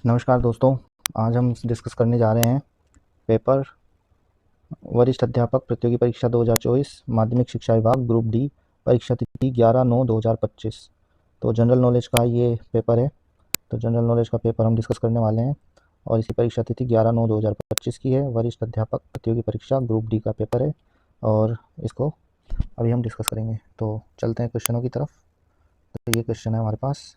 नमस्कार दोस्तों, आज हम डिस्कस करने जा रहे हैं पेपर वरिष्ठ अध्यापक प्रतियोगी परीक्षा 2024 माध्यमिक शिक्षा विभाग ग्रुप डी, परीक्षा तिथि 11/9/2025। तो जनरल नॉलेज का ये पेपर है। तो जनरल नॉलेज का पेपर हम डिस्कस करने वाले हैं और इसकी परीक्षा तिथि 11/9/2025 की है। वरिष्ठ अध्यापक प्रतियोगी परीक्षा ग्रुप डी का पेपर है और इसको अभी हम डिस्कस करेंगे। तो चलते हैं क्वेश्चनों की तरफ। तो ये क्वेश्चन है हमारे पास।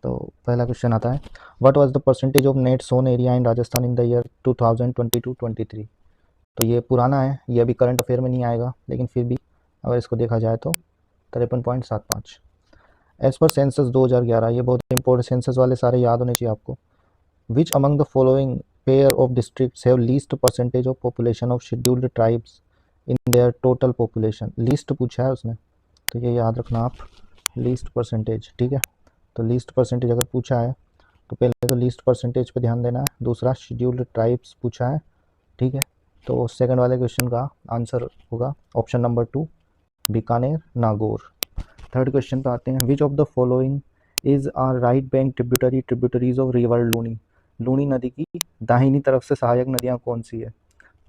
तो पहला क्वेश्चन आता है, what was the percentage of net sown area in Rajasthan in the year 2022-23। तो ये पुराना है, ये अभी करंट अफेयर में नहीं आएगा, लेकिन फिर भी अगर इसको देखा जाए तो 53.75 एज पर सेंसस 2011। ये बहुत इंपॉर्टेंट, सेंसस वाले सारे याद होने चाहिए आपको। विच among the following pair of districts have least percentage of population of scheduled tribes in their total population. Least पूछा है उसने, तो ये याद रखना आप, लीस्ट परसेंटेज। ठीक है, तो लीस्ट परसेंटेज अगर पूछा है तो पहले तो लीस्ट परसेंटेज पे ध्यान देना है। दूसरा शेड्यूल्ड ट्राइब्स पूछा है। ठीक है, तो सेकंड वाले क्वेश्चन का आंसर होगा option number 2, Bikaner Nagaur. Third question पे आते हैं, which of the following is are right bank tributaries of river Luni. Luni नदी की दाहिनी तरफ से सहायक नदियाँ कौन सी है?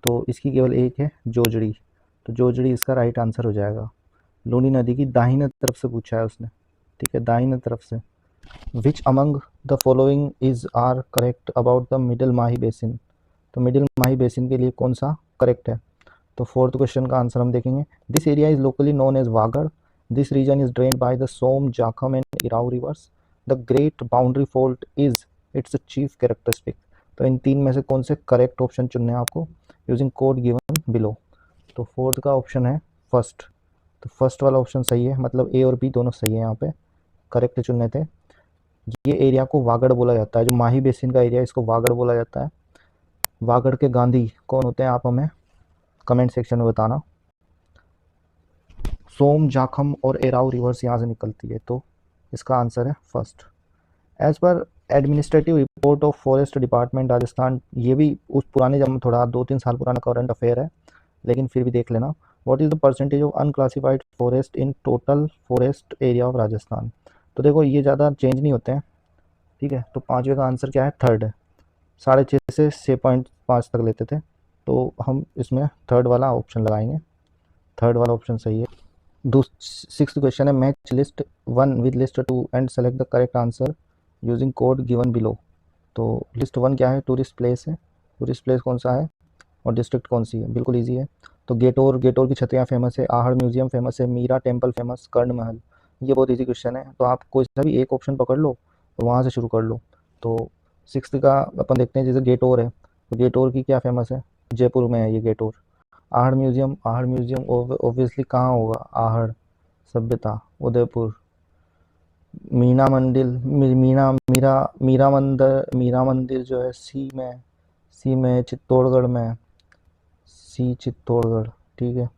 तो इसकी केवल एक है, जोजड़ी। तो जोजड़ी इसका राइट आंसर हो जाएगा। लूनी नदी की दाहिने तरफ से पूछा है उसने। ठीक है, दाहिने तरफ से। Which among the following is are correct about the middle Mahi basin. तो मिडिल माही बेसिन के लिए कौन सा करेक्ट है? तो फोर्थ क्वेश्चन का आंसर हम देखेंगे, this area is locally known as Vagad. This region is drained by the Som, Jakham and Erau rivers. The great boundary fault is its chief characteristic. तो इन तीन में से कौन से करेक्ट ऑप्शन चुनने हैं आपको यूजिंग कोड गिवन बिलो। तो फोर्थ का ऑप्शन है फर्स्ट। तो फर्स्ट वाला ऑप्शन सही है, मतलब ए और बी दोनों सही है। यहाँ पे करेक्ट चुनने थे। ये एरिया को वागड़ बोला जाता है, जो माही बेसिन का एरिया है इसको वागड़ बोला जाता है। वागड़ के गांधी कौन होते हैं आप हमें कमेंट सेक्शन में बताना। सोम, जाखम और एराऊ रिवर्स यहाँ से निकलती है, तो इसका आंसर है फर्स्ट। एज पर administrative report of forest department Rajasthan, ये भी उस पुराने जब थोड़ा 2-3 साल पुराना करंट अफेयर है, लेकिन फिर भी देख लेना। What is the percentage of unclassified forest in total forest area of Rajasthan. तो देखो ये ज़्यादा चेंज नहीं होते हैं। ठीक है, तो पाँचवें का आंसर क्या है? थर्ड है। 6.5 से 6.5 तक लेते थे, तो हम इसमें थर्ड वाला ऑप्शन लगाएंगे। थर्ड वाला ऑप्शन सही है। सिक्स्थ क्वेश्चन है, match list 1 with list 2 and select the correct answer using code given below. तो लिस्ट 1 क्या है? टूरिस्ट प्लेस है। टूरिस्ट प्लेस कौन सा है और डिस्ट्रिक्ट कौन सी है? बिल्कुल ईजी है। तो गेटोर, गेटोर की छतरियाँ फेमस है। आहड़ म्यूजियम फेमस है। Meera temple famous. कर्ण महल। ये बहुत ईजी क्वेश्चन है, तो आप कोई सा भी एक ऑप्शन पकड़ लो और वहाँ से शुरू कर लो। तो सिक्स्थ का अपन देखते हैं, जैसे गेटोर है, तो गेटोर की क्या फेमस है? जयपुर में है ये Gaitore. Ahar museum, Ahar museum obviously कहाँ होगा? आहड़ सभ्यता, उदयपुर। मीना मंदिर, मीना मीरा मीरा मंदिर जो है सी में चित्तौड़गढ़ में, सी चित्तौड़गढ़। ठीक है।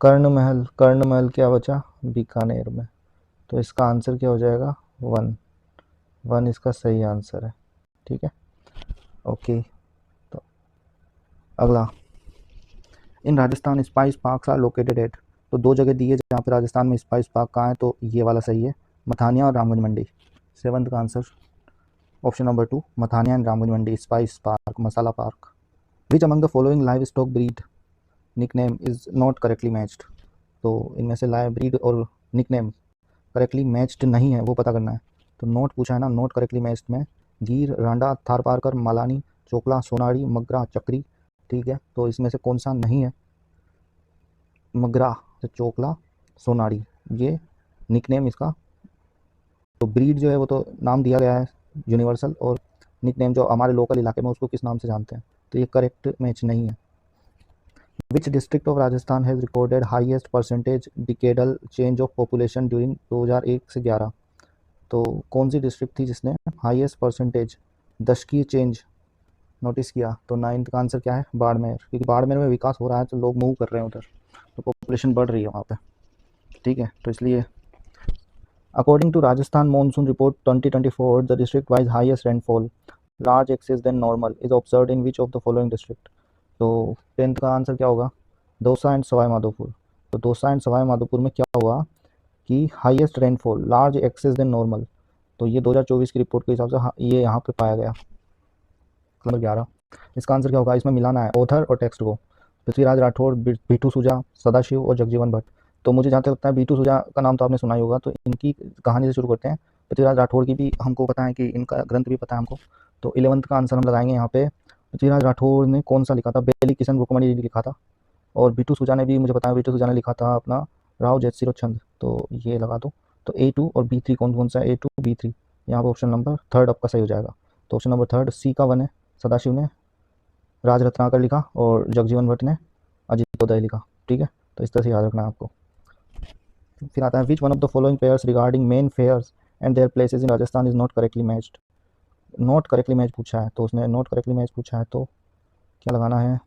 कर्ण महल, कर्ण महल क्या बचा? बीकानेर में। तो इसका आंसर क्या हो जाएगा? 1। 1 इसका सही आंसर है। ठीक है, ओके। तो अगला, in Rajasthan spice park are located at. तो दो जगह दी है जहाँ पे राजस्थान में स्पाइस पार्क कहाँ है, तो ये वाला सही है, मथानिया और रामगंज मंडी। सेवंथ का answer option number 2, Mathania and Ramganj Mandi spice park, masala park. Which among the following live stock breed nickname is not correctly matched. तो इनमें से लाइव ब्रीड और निकनेम करेक्टली मैच्ड नहीं है, वो पता करना है। तो नोट पूछा है ना, नोट करेक्टली मैच्ड में गीर, रांडा, थारपारकर, मालानी, चोकला, सोनाड़ी, मगरा, चक्री। ठीक है, तो इसमें से कौन सा नहीं है? मगरा, तो चोकला, सोनाड़ी, ये निकनेम इसका। तो ब्रीड जो है वो तो नाम दिया गया है यूनिवर्सल, और निकनेम जो हमारे लोकल इलाके में उसको किस नाम से जानते हैं, तो ये करेक्ट मैच नहीं है। Which district of Rajasthan has recorded highest percentage decadal change of population during 2001 से 11। तो कौन सी डिस्ट्रिक्ट थी जिसने हाईएस्ट परसेंटेज दशकीय चेंज नोटिस किया? तो 9th का आंसर क्या है? बाड़मेर, क्योंकि बाड़मेर में विकास हो रहा है, तो लोग मूव कर रहे हैं उधर, तो पॉपुलेशन बढ़ रही है वहाँ पे। ठीक है, तो इसलिए according to Rajasthan monsoon report 2024, the district wise highest rainfall large excess than normal is observed in which of the following district. तो 10th का आंसर क्या होगा? दौसा एंड सवाई माधोपुर। तो दौसा एंड सवाई माधोपुर में क्या हुआ कि highest rainfall, large excess than normal. तो ये 2024 की रिपोर्ट के हिसाब से ये यहाँ पे पाया गया। नंबर 11, इसका आंसर क्या होगा? इसमें मिलाना है ऑथर और टेक्स्ट को। पृथ्वीराज राठौड़, बीटू सुजा, सदाशिव और जगजीवन भट्ट। तो मुझे जहाँ तक लगता है बीटू सुजा का नाम तो आपने सुना ही होगा, तो इनकी कहानी से शुरू करते हैं। पृथ्वीराज राठौड़ की भी हमको पता है कि इनका ग्रंथ भी पता है हमको। तो 11th का आंसर हम लगाएंगे यहाँ पे। पृथ्वीराज राठौड़ ने कौन सा लिखा था? बेली किशन रुक्मणी लिखा था। और बीटू सुजा ने भी मुझे पता है, बीटू सुजा ने लिखा था अपना राव जयसिरो छंद। तो ये लगा दो। तो A2 और B3 कौन कौन सा है? A2 B3 यहाँ पर ऑप्शन नंबर 3 आपका सही हो जाएगा। तो ऑप्शन नंबर 3 C का 1 है, सदाशिव ने राज रत्नाकर लिखा और जगजीवन भट्ट ने अजितोदय लिखा। ठीक है, तो इस तरह से याद रखना है आपको। फिर आता है which one of the following pairs regarding main fairs and their places in Rajasthan is not correctly matched. Not correctly match पूछा है, तो उसने नॉट करेक्टली मैच पूछा है, तो क्या लगाना है?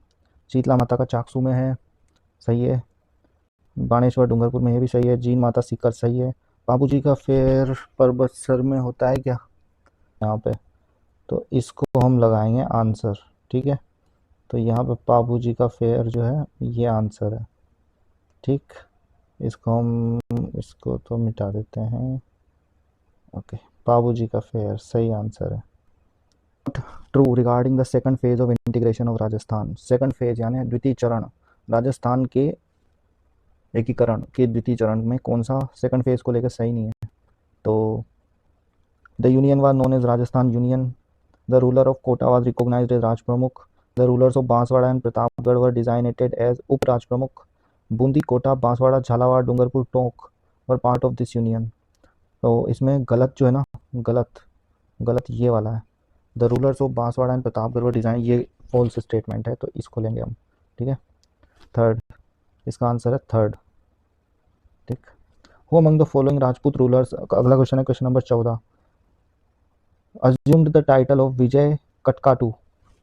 शीतला माता का चाकसू में है, सही है। बाणेश्वर डूंगरपुर में, ये भी सही है। जीन माता सीकर, सही है। बाबूजी का फेर परबतसर में होता है क्या? यहाँ पे, तो इसको हम लगाएंगे आंसर। ठीक है, तो यहाँ पे बाबूजी का फेयर जो है ये आंसर है। ठीक, इसको तो मिटा देते हैं। ओके, बाबूजी का फेयर सही आंसर है। True regarding the second phase of integration of Rajasthan. Second phase यानी द्वितीय चरण, राजस्थान के एकीकरण के द्वितीय चरण में कौन सा सेकंड फेज को लेकर सही नहीं है? तो the union was known as Rajasthan union, the ruler of Kota was recognised as Raj Pramukh, the rulers of Banswara and Pratapgarh were designated as Up Raj Pramukh, Bundi, Kota, Banswara, Jhalawar, Dungarpur, Tonk were part of this union. तो इसमें गलत जो है ना, गलत ये वाला है। The rulers of Banswara and Pratapgarh were design, ये फॉल्स स्टेटमेंट है, तो इसको लेंगे हम। ठीक है, थर्ड, इसका आंसर है थर्ड। ठीक, who among the following Rajput rulers, अगला क्वेश्चन है question number 14, assumed the title of Vijay Katkatu.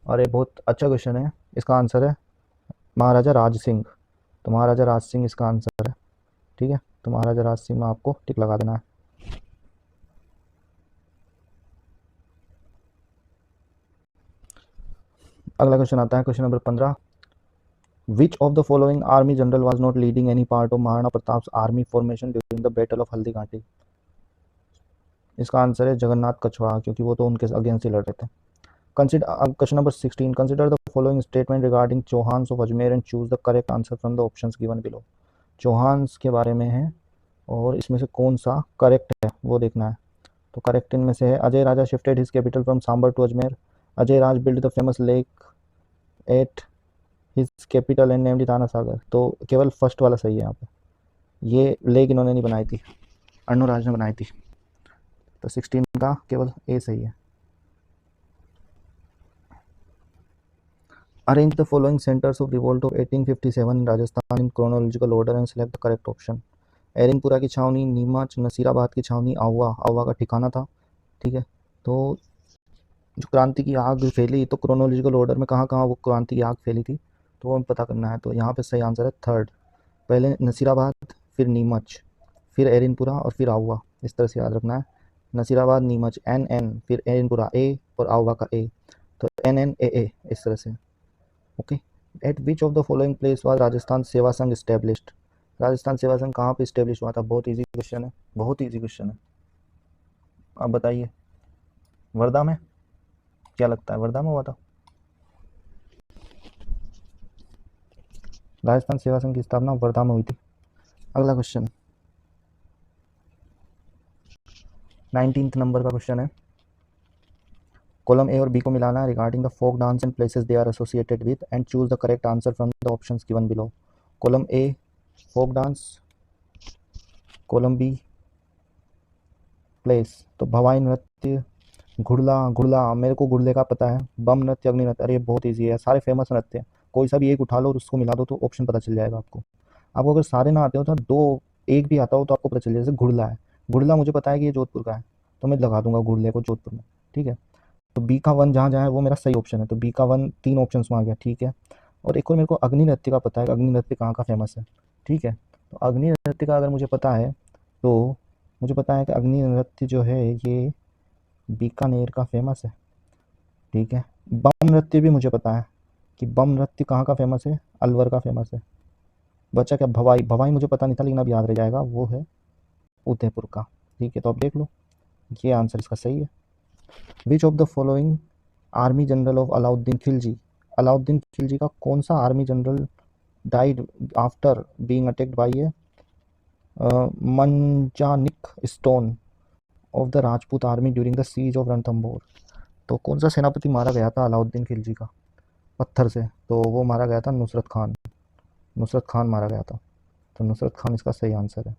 और ये बहुत अच्छा क्वेश्चन है, इसका आंसर है महाराजा राज सिंह। तो महाराजा राज सिंह इसका आंसर है। ठीक है, तो महाराजा राज सिंह में आपको टिक लगा देना है। अगला क्वेश्चन आता है question number 15, which of the following army general was not leading any part of Maharana Pratap army formation during the battle of Haldi Ghati. इसका आंसर है जगन्नाथ कछवाहा, क्योंकि वो तो उनके अगेंस्ट ही लड़ रहे थे। Consider question number 16, consider the following statement regarding Chauhans of Ajmer and choose the correct answer from the options given below. Chauhans के बारे में है और इसमें से कौन सा करेक्ट है वो देखना है। तो करेक्ट इनमें से है Ajay Raja shifted his capital from Sambhar to Ajmer, Ajay Raj build the famous lake at his capital and named it Ana Sagar. तो केवल फर्स्ट वाला सही है यहाँ पे, ये लेक इन्होंने नहीं बनाई थी, अर्णोराज ने बनाई थी। तो 16 का केवल ए सही है। Arrange the following centres of revolt of 1857 in Rajasthan in chronological order and select the correct option. Erinpura की छावनी, नीमच, नसीराबाद की छावनी, आहुआ का ठिकाना था। ठीक है, तो जो क्रांति की आग फैली, तो क्रोनोलॉजिकल ऑर्डर में कहाँ कहाँ वो क्रांति की आग फैली थी, तो वो हमें पता करना है। तो यहाँ पे सही आंसर है थर्ड, पहले नसीराबाद, फिर नीमच, फिर एरिनपुरा और फिर आहुआ, इस तरह से याद रखना है। नसीराबाद, नीमच NN, फिर एरिनपुरा A और आहुआ का A, तो NNAA इस तरह से। Okay, eight which of the following place was Rajasthan सेवा संघ इस्टेब्लिश्ड। राजस्थान सेवा संघ कहाँ पे इस्टेब्लिश हुआ था? बहुत इजी क्वेश्चन है, बहुत इजी क्वेश्चन है। आप बताइए, वर्धा में? क्या लगता है वर्धा में हुआ था? राजस्थान सेवा संघ की स्थापना वर्धा में हुई थी। अगला क्वेश्चन 19th नंबर का क्वेश्चन है, कॉलम ए और बी को मिलाना है regarding the folk dance and places they are associated with and choose the correct answer from the options given below. Column A folk dance, column B place, तो भवाई नृत्य, घुड़ला, मेरे को घुड़ले का पता है, बम नृत्य, अग्नि नृत्य, अरे बहुत ईजी है, सारे फेमस नृत्य हैं, कोई सा भी एक उठा लो और उसको मिला दो तो ऑप्शन पता चल जाएगा आपको। आपको अगर सारे ना आते हो तो दो एक भी आता हो तो आपको पता चल जाए। जैसे घुड़ला है, घुड़ला मुझे पता है कि ये जोधपुर का है, तो मैं लगा दूंगा घुड़ले को जोधपुर में। ठीक है, तो बी का 1 जहाँ जहाँ है वो मेरा सही ऑप्शन है, तो बी का 1 3 ऑप्शन में आ गया। ठीक है, और एक और मेरे को अग्नि नृत्य का पता है, अग्नि नृत्य कहाँ का फेमस है। ठीक है, तो अग्नि नृत्य का अगर मुझे पता है तो मुझे पता है कि अग्नि नृत्य जो है ये बीकानेर का फेमस है। ठीक है, बम नृत्य भी मुझे पता है कि बम नृत्य कहाँ का फेमस है, अलवर का फेमस है। बचा क्या? भवाई, भवाई मुझे पता नहीं था लेकिन अब याद रह जाएगा, वो है उदयपुर का। ठीक है, तो अब देख लो ये आंसर इसका सही है। Which of the following army general of Alauddin Khilji, Alauddin Khilji का कौन सा army general died after being attacked by a मंजानिक stone of the Rajput army during the siege of Ranthambore. तो कौन सा सेनापति मारा गया था अलाउद्दीन खिलजी का पत्थर से? तो वो मारा गया था नुसरत खान, नुसरत खान मारा गया था। तो नुसरत खान इसका सही आंसर है।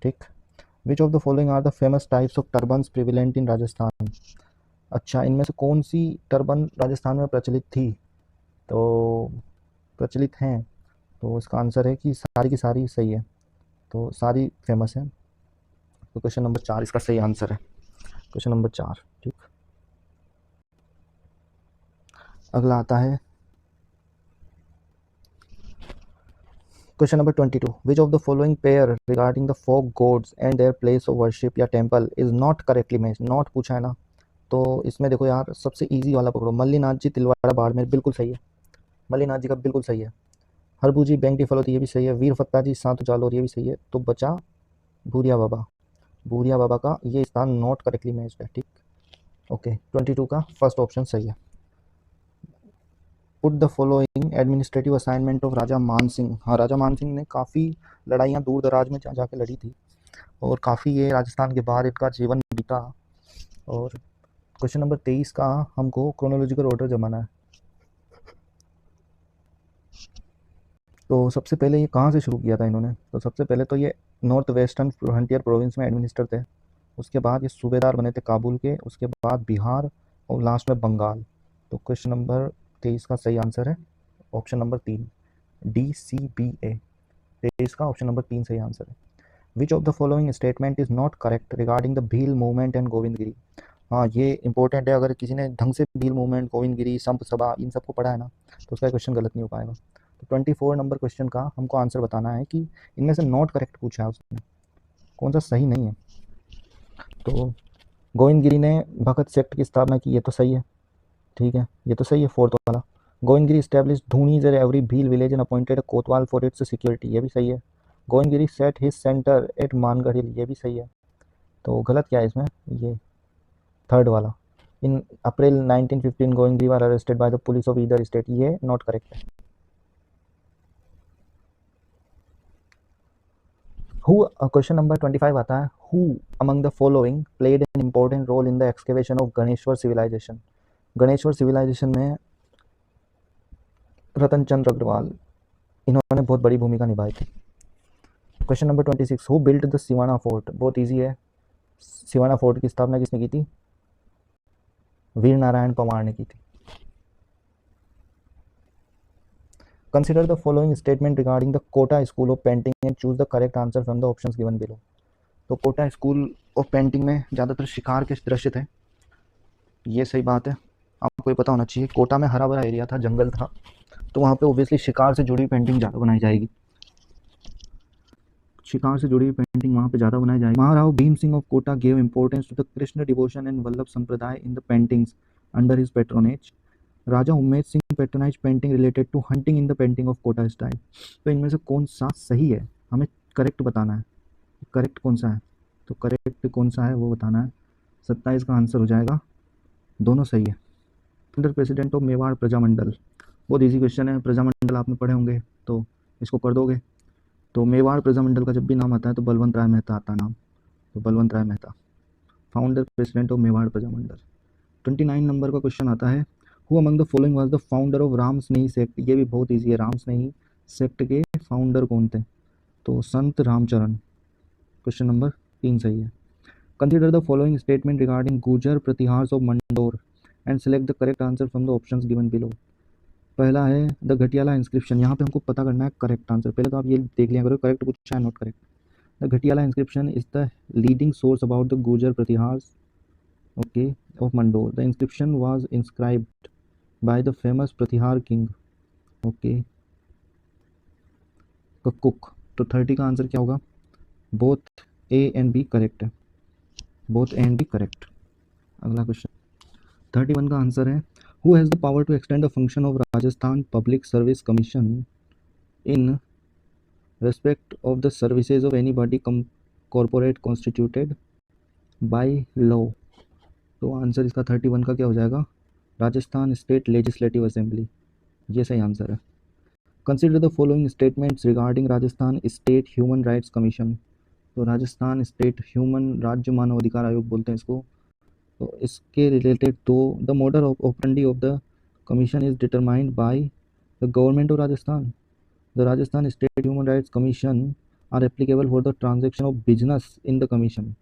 ठीक। Which of the following are the famous types of turbans prevalent in Rajasthan. अच्छा, इनमें से कौन सी टर्बन राजस्थान में प्रचलित थी? तो प्रचलित हैं, तो इसका आंसर है कि सारी की सारी सही है, तो सारी फेमस है। तो क्वेश्चन नंबर 4 इसका सही आंसर है। Question number 4। ठीक। अगला आता है question number 22। Which of the following pair regarding the folk gods and their place of worship या temple is not correctly match. Not पूछा है ना, तो इसमें देखो यार, सबसे इजी वाला पकड़ो। मल्लीनाथ जी तिलवाड़ा बाड़मेर, बिल्कुल सही है। मल्लीनाथ जी का बिल्कुल सही है। हरबू जी बैंक डिफलोती, ये भी सही है। वीर फत्ता जी सातु जालोर, ये भी सही है। तो बचा भूरिया बाबा, भूरिया बाबा का ये स्थान नॉट करेक्टली मैच्ड है। ठीक। ओके, 22 का फर्स्ट ऑप्शन सही है। Put the following administrative assignment of Raja Man Singh. हाँ, राजा मान सिंह ने काफ़ी लड़ाइयाँ दूर दराज में जाके लड़ी थी, और काफ़ी ये राजस्थान के बाहर इनका जीवन बीता। और क्वेश्चन नंबर 23 का हमको क्रोनोलॉजिकल ऑर्डर जमाना है। तो सबसे पहले ये कहाँ से शुरू किया था इन्होंने? तो सबसे पहले तो ये नॉर्थ वेस्टर्न फ्रंटियर प्रोविंस में एडमिनिस्टर थे। उसके बाद ये सूबेदार बने थे काबुल के। उसके बाद बिहार, और लास्ट में बंगाल। तो क्वेश्चन नंबर 23 का सही आंसर है ऑप्शन नंबर 3, DCBA। 23 का ऑप्शन नंबर 3 सही आंसर है। Which of the following statement is not correct regarding the Bhil movement and Govindgiri. हाँ, ये इंपॉर्टेंट है। अगर किसी ने ढंग से भील मूवमेंट, गोविंदगिरी, संप सभा, इन सबको पढ़ा है ना, तो उसका क्वेश्चन गलत नहीं हो पाएगा। तो 24 नंबर क्वेश्चन का हमको आंसर बताना है कि इनमें से नॉट करेक्ट पूछा है उसने, कौन सा सही नहीं है। तो गोविंदगिरी ने भगत सेक्ट की स्थापना की, ये तो सही है। ठीक है, ये तो सही है, फोर्थ वाला। Govindgiri establish dhunis every Bhil village and appointed kotwal for its security, ये भी सही है। Govindgiri set his centre at Mangarh hill, ये भी सही है। तो गलत क्या है इसमें? ये थर्ड वाला, in April 1915 Govindgiri were arrested by the police of Idar state, ये नॉट करेक्ट है। हु, क्वेश्चन नंबर 25 आता है, who among the following played an important role in the excavation of Ganeshwar civilisation. Ganeshwar civilisation में रतन चंद्र अग्रवाल, इन्होंने बहुत बड़ी भूमिका निभाई थी। Question number 26, who built the Siwana fort. बहुत इजी है। सिवाना फोर्ट की स्थापना किसने की थी? वीर नारायण पवार ने की थी। Consider the following statement regarding the Kota school of painting and choose the correct answer from the options given below. तो कोटा स्कूल ऑफ पेंटिंग में ज़्यादातर शिकार के दृश्य थे, ये सही बात है, आपको ये पता होना चाहिए। कोटा में हरा भरा एरिया था, जंगल था, तो वहाँ पे ओबियसली शिकार से जुड़ी पेंटिंग ज़्यादा बनाई जाएगी। शिकार से जुड़ी पेंटिंग वहाँ पे ज़्यादा बनाई जाएगी। Maharao Bhim Singh of Kota gave importance to the Krishna devotion and Vallabh Sampradaya in the paintings under his patronage. Raja Ummed Singh patronise painting related to hunting in the painting of Kota style. तो इनमें से कौन सा सही है, हमें करेक्ट बताना है। करेक्ट कौन सा है? तो करेक्ट कौन सा है वो बताना है। 27 का आंसर हो जाएगा, दोनों सही है। Under president of Mewar Prajamandal, बहुत इजी क्वेश्चन है। प्रजामंडल आपने पढ़े होंगे, तो इसको कर दोगे। तो मेवाड़ प्रजामंडल का जब भी नाम आता है तो बलवंत राय मेहता आता है नाम, तो Balwant Rai Mehta founder president of Mewar Prajamandal. 29 नंबर का क्वेश्चन आता है, who among the following was the founder of Ram Snehi sect. ये भी बहुत ईजी है। राम स्नेही सेक्ट के फाउंडर कौन थे? तो संत रामचरण। क्वेश्चन नंबर 3 सही है। Consider the following statement regarding Gurjar Pratiharas of Mandor and select the correct answer from the options given below. पहला है द घटियाला इंस्क्रिप्शन। यहाँ पे हमको पता करना है करेक्ट आंसर। पहले तो आप ये देख लिया करो, करेक्ट पूछा है not correct. The Ghatiyala inscription is the leading source about the Gurjar Pratiharas, okay, of Mandor. The inscription was inscribed by the famous Pratihar king, okay, Cook. तो 30 का आंसर क्या होगा? Both A and B correct है, both A and B correct. अगला question 31 का answer है, who has the power to extend the function of Rajasthan public service commission in respect of the services of any body corporate constituted by law. तो answer इसका 31 का क्या हो जाएगा, Rajasthan state legislative assembly, ये सही आंसर है। Consider the following statements regarding Rajasthan state human rights commission. तो राजस्थान स्टेट ह्यूमन राज्य मानव अधिकार आयोग बोलते हैं इसको। तो इसके रिलेटेड तो the model of operandi of the commission is determined by the government of Rajasthan. The Rajasthan state human rights commission are applicable for the transaction of business in the commission.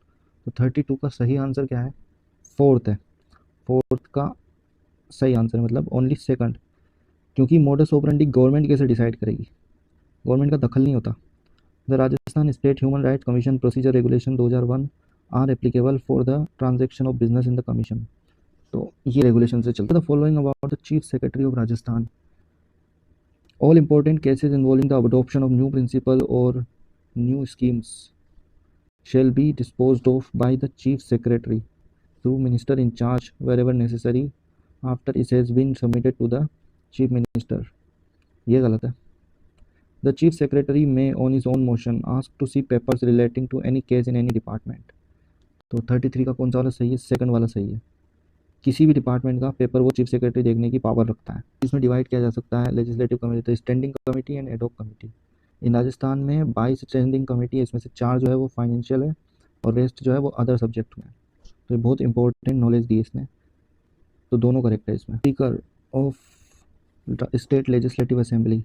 तो 32 का सही आंसर क्या है, फोर्थ है। Fourth का सही answer है, मतलब ओनली सेकंड, क्योंकि मोडस ऑपरेंडी गवर्नमेंट कैसे डिसाइड करेगी, गवर्नमेंट का दखल नहीं होता। The Rajasthan state human rights commission procedure regulation 2001 are applicable for the transaction of business in the commission. तो ये रेगुलेशन से चलता है। The following about the chief secretary of Rajasthan. All important cases involving the adoption of new principle और new schemes shall be disposed of by the chief secretary through minister in charge wherever necessary after it has been submitted to the chief minister। ये गलत है। The chief secretary may on his own motion ask to see papers relating to any case in any department। तो 33 का कौन सा वाला सही है, सेकंड वाला सही है। किसी भी डिपार्टमेंट का पेपर वो चीफ सेक्रेटरी देखने की पावर रखता है। इसमें डिवाइड किया जा सकता है legislative committee, standing committee and ad hoc committee. In Rajasthan में 22 स्टैंडिंग कमेटी है, इसमें से 4 जो है वो फाइनेंशियल है और रेस्ट जो है वो अदर सब्जेक्ट में है। तो ये बहुत इंपॉर्टेंट नॉलेज दी इसने, तो दोनों करेक्ट है इसमें। Speaker of state legislative assembly,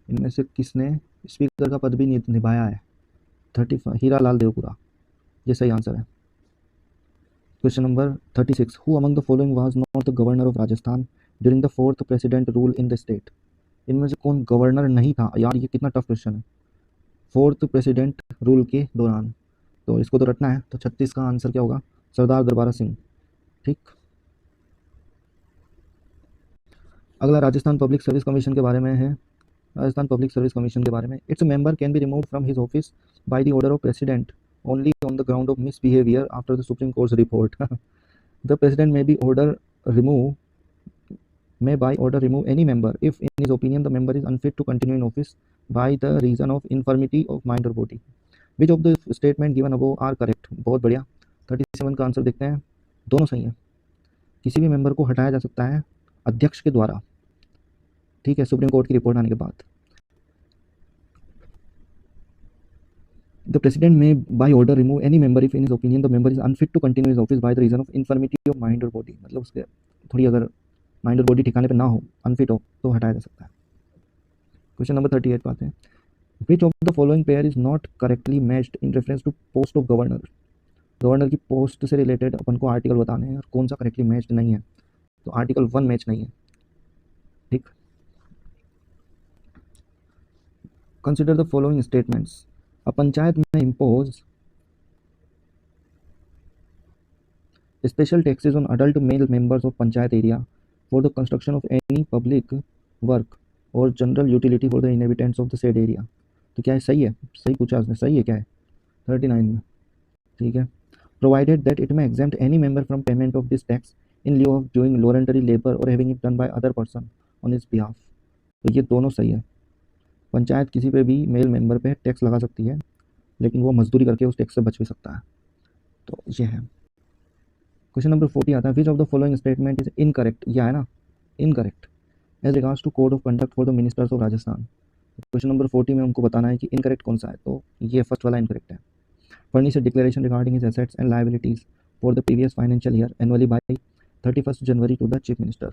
इनमें से किसने स्पीकर का पद भी निभाया है, 35 हीरा लाल देवपुरा, ये सही आंसर है। Question number 36, who among the following was not the governor of Rajasthan during the fourth president rule in the state. इनमें से कौन गवर्नर नहीं था, यार ये कितना टफ क्वेश्चन है, फोर्थ प्रेसिडेंट रूल के दौरान। तो इसको तो रटना है। तो 36 का आंसर क्या होगा, सरदार दरबारा सिंह। ठीक, अगला राजस्थान पब्लिक सर्विस कमीशन के बारे में है। राजस्थान पब्लिक सर्विस कमीशन के बारे में, its member can be removed from his office by the order of president only on the ground of misbehaviour after the supreme court report. The president may be order remove may by order remove any member if in his opinion the member is unfit to continue in office by the reason of infirmity of mind or body। which of the statement given above are correct। बहुत बढ़िया। 37 का answer देखते हैं, दोनों सही है। किसी भी मेंबर को हटाया जा सकता है अध्यक्ष के द्वारा, ठीक है, सुप्रीम कोर्ट की रिपोर्ट आने के बाद। The president may by order remove any member if in his opinion the member is unfit to continue his office by the reason of infirmity of mind or body। मतलब उसके थोड़ी अगर mind और body ठिकाने पे ना हो, unfit हो, तो हटाया जा सकता है। क्वेश्चन नंबर 38 पे आते हैं। Which of the following pair is not correctly matched in reference to post of governor. Governor की पोस्ट से रिलेटेड अपन को आर्टिकल बताने हैं और कौन सा करेक्टली मैच्ड नहीं है। तो आर्टिकल 1 मैच नहीं है। ठीक, कंसिडर द फॉलोइंग स्टेटमेंट्स। अ पंचायत में impose special taxes on adult male members of panchayat area for the construction of any public work or general utility for the inhabitants of the said area। तो क्या है, सही है, सही पूछा उसने, सही है क्या है 39 में। ठीक है, provided that it may exempt any member from payment of this tax in lieu of doing voluntary labor or having it done by other person on his behalf। तो ये दोनों सही है। पंचायत किसी पे भी मेल मेंबर पे टैक्स लगा सकती है, लेकिन वो मजदूरी करके उस टैक्स से बच भी सकता है। तो ये है। क्वेश्चन नंबर 40 आता है, which of the following statement is incorrect. यह है ना incorrect as regards to code of conduct for the ministers of Rajasthan. Question number 40 में हमको बताना है कि इनकरेक्ट कौन सा है। तो ये फर्स्ट वाला इनकरेक्ट है। Furnish declaration regarding his assets and liabilities for the previous financial year annually by 31 January to the chief minister.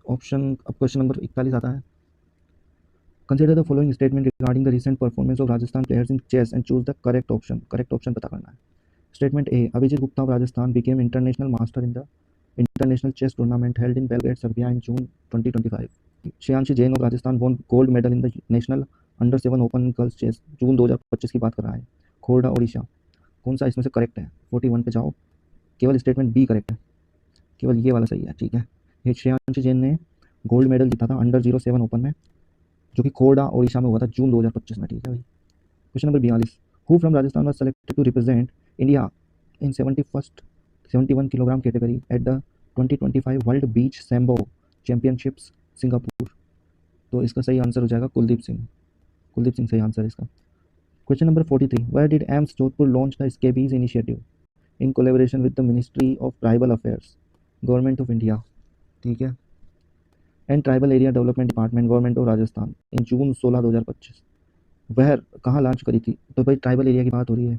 Option, अब क्वेश्चन नंबर 41 आता है। Consider the following statement regarding the recent performance of Rajasthan players in chess and choose the correct option. Correct option पता करना है। Statement A, Abhijit Gupta of Rajasthan became international master in the international chess tournament held in Belgrade Serbia in June 2025। Shreyanshi Jain of Rajasthan won gold medal in the national under 7 open girls chess June 2025 की बात कर रहा है। खोरडा ओडिशा, कौन सा इसमें से करेक्ट है। 41 पे जाओ, केवल स्टेटमेंट बी करेक्ट है, केवल ये वाला सही है। ठीक है, ये श्रेयांशी जैन ने गोल्ड मेडल जीता था अंडर 07 ओपन में, जो कि खोरडा ओडिशा में हुआ था जून 2025 में। ठीक है भाई। Question number 42, who from Rajasthan was selected to represent India in 71 kilogram category at the 2025 world beach sambo championships Singapore. तो इसका सही आंसर हो जाएगा कुलदीप सिंह। कुलदीप सिंह सही आंसर है इसका। Question number 43. Where did AIMS Jodhpur launch the Scabies initiative in collaboration with the Ministry of Tribal Affairs, Government of India, ठीक है, and tribal area development department, government of Rajasthan in June 16 2025? वह कहाँ launch करी थी? तो भाई tribal area की बात हो रही है,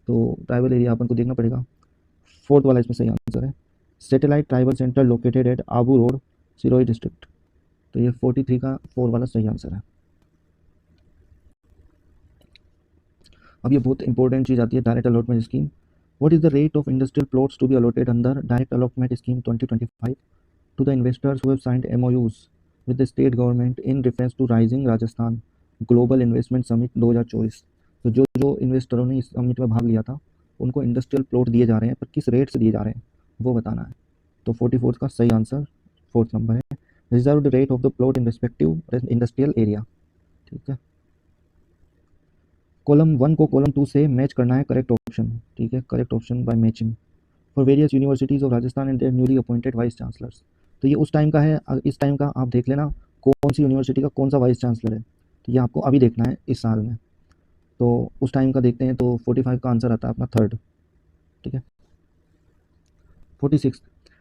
तो ट्राइबल एरिया अपन को देखना पड़ेगा। फोर्थ वाला इसमें सही आंसर है, satellite tribal centre located at Abu road, Sirohi district. तो ये 43 का 4 वाला सही आंसर है। अब ये बहुत इंपॉर्टेंट चीज़ आती है, direct allotment scheme. What is the rate of industrial plots to be allotted under direct allotment scheme 2025 to the investors who have signed MOUs with the state government in reference to Rising Rajasthan Global Investment Summit 2024? तो जो जो इन्वेस्टरों ने इस summit में भाग लिया था उनको इंडस्ट्रियल प्लॉट दिए जा रहे हैं, पर किस रेट से दिए जा रहे हैं वो बताना है। तो 44 का सही आंसर 4th नंबर है, reserved rate of the plot in respective industrial area. ठीक है, कॉलम 1 को कॉलम 2 से मैच करना है, करेक्ट ऑप्शन। ठीक है, correct option by matching for various universities of Rajasthan and their newly appointed vice chancellors. तो ये उस टाइम का है, इस टाइम का आप देख लेना कौन सी यूनिवर्सिटी का कौन सा वाइस चांसलर है, तो ये आपको अभी देखना है इस साल में। तो उस टाइम का देखते हैं, तो 45 का आंसर आता है अपना 3rd। ठीक है, 46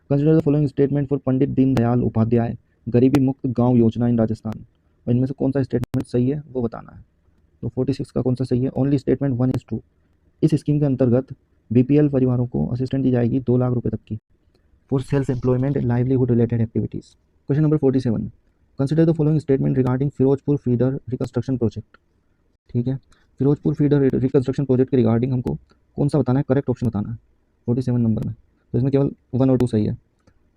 consider the following statement for Pandit Deendayal Upadhyay Garibi Mukt गांव योजना इन राजस्थान। और इनमें से कौन सा स्टेटमेंट सही है वो बताना है। तो 46 का कौन सा सही है, ओनली स्टेटमेंट 1 is true। इस स्कीम के अंतर्गत बीपीएल परिवारों को असिस्टेंट दी जाएगी 2 लाख रुपए तक की for self employment and livelihood related activities. Question number 47, consider the following statement regarding Firozpur feeder reconstruction project. ठीक है, फिरोजपुर फीडर रिकंस्ट्रक्शन प्रोजेक्ट के रिगार्डिंग हमको कौन सा बताना है, करेक्ट ऑप्शन बताना है 47 नंबर में। तो इसमें केवल 1 और 2 सही है।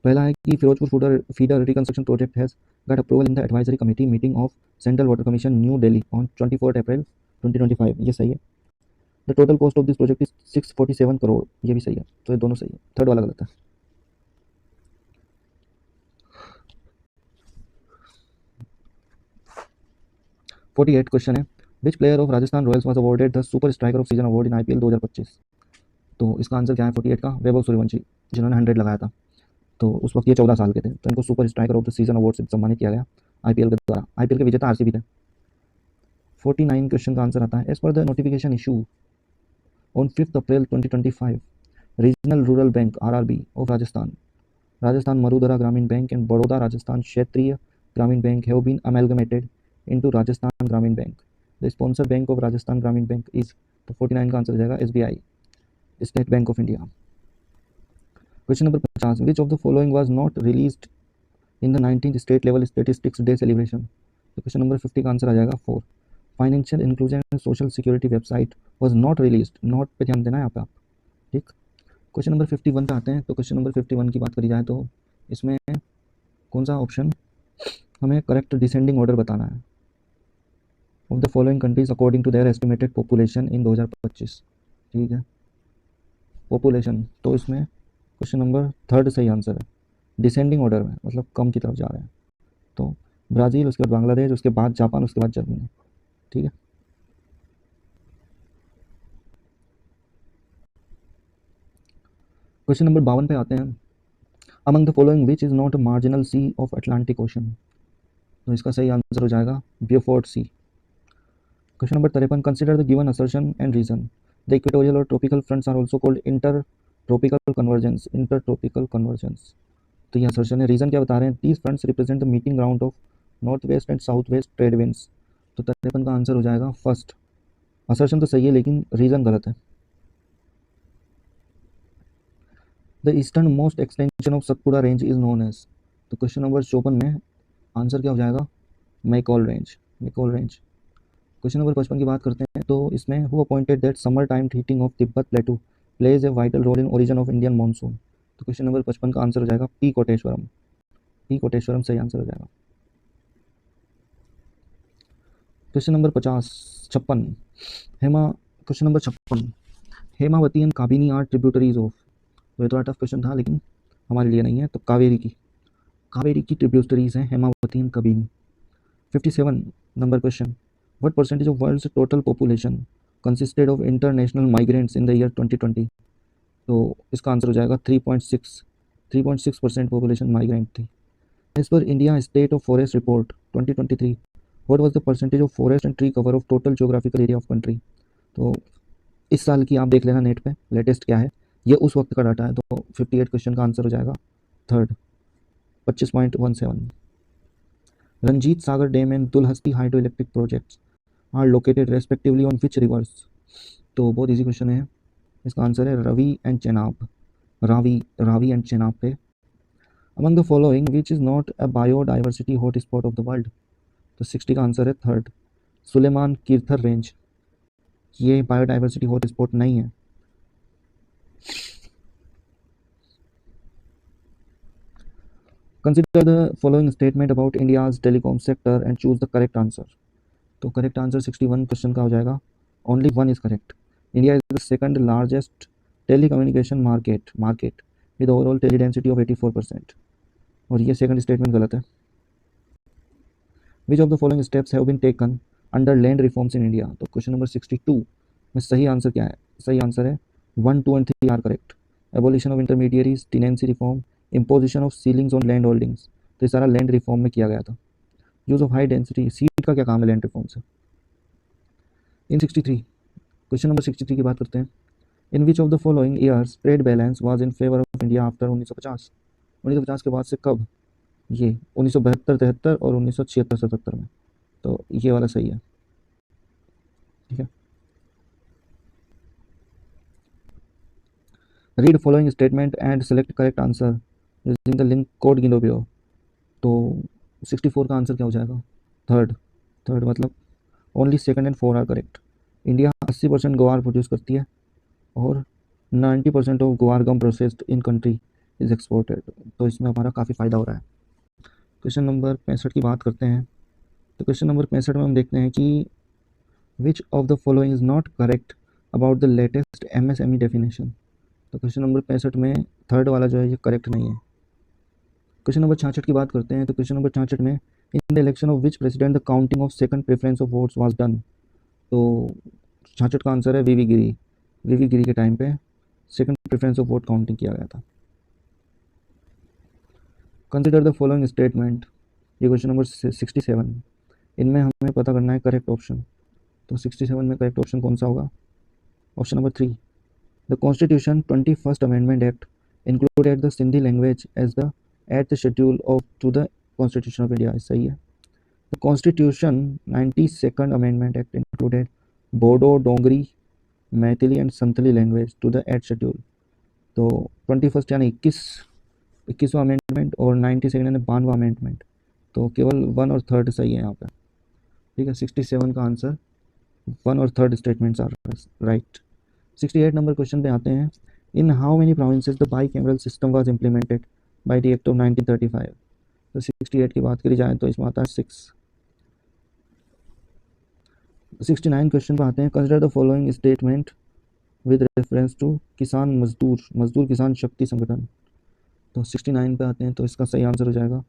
पहला है कि Firozpur feeder reconstruction project has got approval in the advisory committee meeting of central water commission New Delhi on 24 April 2025। ये सही है। The total cost of this project is 647 crore, ये भी सही है। तो ये दोनों सही है, 3rd वाला गलत है। फोर्टी 48 क्वेश्चन है, विच player of Rajasthan Royals was awarded the super striker off season award in IPL 2025? तो इसका आंसर क्या है 48 का, वैभव सूर्यवंशी, जिन्होंने 100 लगाया था। तो उस वक्त ये 14 साल के थे, तो इनको super striker of the season award से सम्मानित किया गया आईपीएल के द्वारा। आईपीएल के विजेता आरसीबी थे। 49 क्वेश्चन का आंसर आता है, as per the notification issue on 5 April 2025 regional rural bank RRB of Rajasthan Marudhara Gramin bank and Baroda Rajasthan Kshetriya Gramin bank have been amalgamated into Rajasthan Gramin bank. The sponsor bank of Rajasthan Gramin bank is, तो 49 का आंसर हो जाएगा SBI, state bank of India. Question number 50, which of the following was not released in the 19th state level statistics day celebration? तो question number 50 का answer आ जाएगा 4। Financial inclusion and social security website was not released, not पे ध्यान देना है यहाँ पे आप। ठीक, क्वेश्चन नंबर 51 पे आते हैं। तो क्वेश्चन नंबर 51 की बात करी जाए तो इसमें कौन सा ऑप्शन हमें करेक्ट डिसेंडिंग ऑर्डर बताना है, of the following countries according to their estimated population in 2025। ठीक है, पॉपुलेशन, तो इसमें क्वेश्चन नंबर 3rd सही आंसर है, डिसेंडिंग ऑर्डर में, मतलब कम की तरफ जा रहे हैं। तो ब्राज़ील, उसके बाद बांग्लादेश, उसके बाद जापान, उसके बाद जर्मनी। ठीक है, क्वेश्चन नंबर 52 पे आते हैं। Among the following which is not marginal sea of Atlantic ocean? तो इसका सही आंसर हो जाएगा Beaufort sea. Question number 53, consider the given assertion and reason. The equatorial और tropical fronts are also called intertropical convergence. तो ये assertion है, reason क्या बता रहे हैं, these fronts represent the meeting ground of north west and south west trade winds. तो 53 का आंसर हो जाएगा फर्स्ट। असर्शन तो सही है लेकिन रीजन गलत है। The eastern most extension of Satpura range is known as. तो क्वेश्चन नंबर 54 में आंसर क्या हो जाएगा, मैकॉल रेंज। क्वेश्चन नंबर 55 की बात करते हैं। तो इसमें who appointed that summer time heating of Tibet plateau plays a vital role in origin of Indian monsoon? तो क्वेश्चन नंबर 55 का आंसर हो जाएगा पी कोटेश्वरम सही आंसर हो जाएगा। क्वेश्चन नंबर 56 क्वेश्चन number 56, Hemavati and Kabini are tributaries of. तो ये थोड़ा टफ क्वेश्चन था लेकिन हमारे लिए नहीं है। तो कावेरी की ट्रिब्यूटरीज हैं Hemavati and Kabini. 57 number question, what percentage of world's total population consisted of international migrants in the year 2020? तो इसका आंसर हो जाएगा 3.6% पॉपुलेशन माइग्रेंट थी। एज पर India state of forest report 2023, what was the percentage of forest and tree cover of total geographical area of country? तो इस साल की आप देख लेना नेट पे लेटेस्ट क्या है, ये उस वक्त का डाटा है। तो 58 क्वेश्चन का आंसर हो जाएगा third, 25.17। Ranjit Sagar dam and Dulhasti hydro electric projects are located respectively on which rivers. तो बहुत इजी क्वेश्चन है, इसका आंसर है रवि एंड चेनाब, रावी एंड चेनाब पे। Among the following which is not a biodiversity hot spot of the world. तो 60 का आंसर है third, Sulaiman Kirthar range, ये बायोडाइवर्सिटी हॉट स्पॉट नहीं है। Consider the following statement about India's telecom sector and choose the correct answer. तो correct answer 61 question का हो जाएगा, only one is correct. India is the second largest telecommunication market with overall tele density of 84%, और ये second statement गलत है। Which of the following steps have been taken under land reforms in India. तो question number 62 में सही answer क्या है, सही आंसर है 1, 2 and 3 are correct. Abolition of intermediaries, tenancy reform, imposition of ceilings on land holdings, तो ये सारा लैंड रिफॉर्म में किया गया था। Use of high density seat का क्या काम है लैंड रिफॉर्म से। इन 63 क्वेश्चन नंबर 63 की बात करते हैं। In which of the following years trade balance was in favour of India after 1950। 1950 के बाद से कब, ये 1972-73 और 1976-77 में, तो ये वाला सही है, ठीक है। Read following statement and select correct answer using the link code given below. तो 64 का आंसर क्या हो जाएगा, थर्ड मतलब only second and four are correct. India 80% guar produce करती है और 90% of guar gum processed in country is exported, तो इसमें हमारा काफ़ी फ़ायदा हो रहा है। क्वेश्चन नंबर 65 की बात करते हैं। तो क्वेश्चन नंबर 65 में हम देखते हैं कि विच of the following is not correct about the latest MSME definition. तो क्वेश्चन नंबर 65 में थर्ड वाला जो है ये करेक्ट नहीं है। क्वेश्चन नंबर 66 की बात करते हैं। तो क्वेश्चन नंबर 66 में in the election of which president the counting of second preference of votes was done. तो 66 का आंसर है वीवी गिरी के टाइम पे second preference of vote counting किया गया था। कंसिडर द फॉलोइंग स्टेटमेंट, ये क्वेश्चन नंबर 67, इनमें हमें पता करना है करेक्ट ऑप्शन। तो 67 में करेक्ट ऑप्शन कौन सा होगा, option number 3, the constitution 21st amendment act included the Sindhi language as the eight the schedule of to the constitution of India, सही है। The constitution 92nd amendment act included Bodo, Dongri, Maithili and Santhali language to the eight schedule. तो 21st यानी 21वां amendment और 92nd यानी 92वां amendment, तो केवल 1 और 3 सही है यहाँ पे, ठीक है। 67 का आंसर 1 और 3 statements are right. 68 number question पे आते हैं। In how many provinces the bicameral system was implemented by the act of 1935। तो 68 की बात करी जाए तो इसमें आता है 6। 69 क्वेश्चन पे आते हैं। Consider the following statement with reference to Kisan Mazdoor किसान शक्ति संगठन। तो 69 पे आते हैं, तो इसका सही आंसर हो जाएगा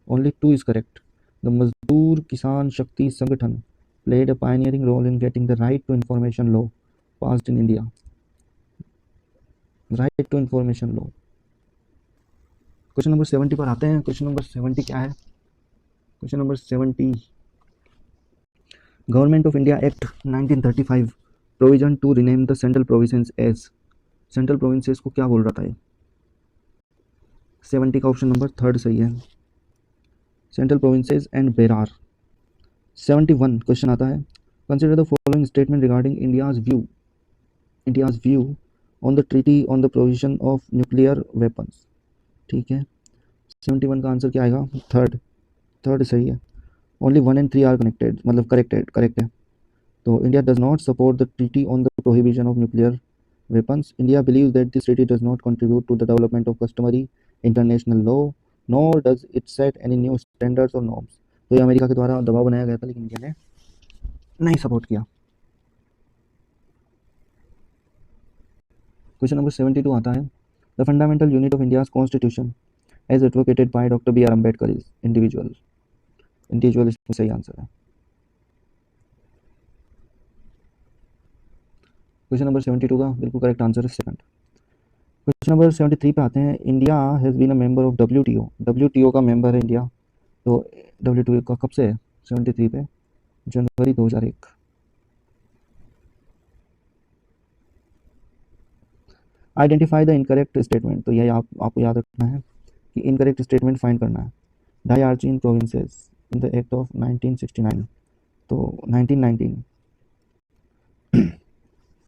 ओनली 2 इज करेक्ट। द मजदूर किसान शक्ति संगठन played a pioneering role in getting the right to information law passed in India. Right to information law. Question number 70 पर आते हैं। क्वेश्चन नंबर 70 क्या है, question number 70, government of India act 1935 provision to rename the central provinces as. Central provinces को क्या बोल रहा था ये, 70 का ऑप्शन नंबर 3 सही है, central provinces and Berar. 71 question आता है। Consider the following statement regarding India's view on the treaty on the provision of nuclear weapons, ठीक है। 71 का आंसर क्या आएगा, थर्ड सही है। ओनली 1 and 3 आर कनेक्टेड, मतलब करेक्ट है। तो India does not support the treaty on the prohibition of nuclear weapons. India believes that this treaty does not contribute to the development of customary international law, nor does it set any new standards or norms. तो ये America के द्वारा दबाव बनाया गया था, लेकिन India ने नहीं सपोर्ट किया। क्वेश्चन नंबर 72 आता है। The fundamental unit of India's constitution as advocated by doctor B R Ambedkar is individual इसमें सही आंसर है। क्वेश्चन नंबर 72 का बिल्कुल करेक्ट आंसर है सेकंड। क्वेश्चन नंबर 73 पे आते हैं। India has been a member of WTO का मेंबर है इंडिया। तो WTO का कब से है, 73 पे जनवरी 2001। आइडेंटिफाई द इनकरेक्ट स्टेटमेंट, तो यही आपको याद रखना है कि इनकरेक्ट स्टेटमेंट फाइंड करना है। Diarchy in provinces in the act of 1969, तो 1919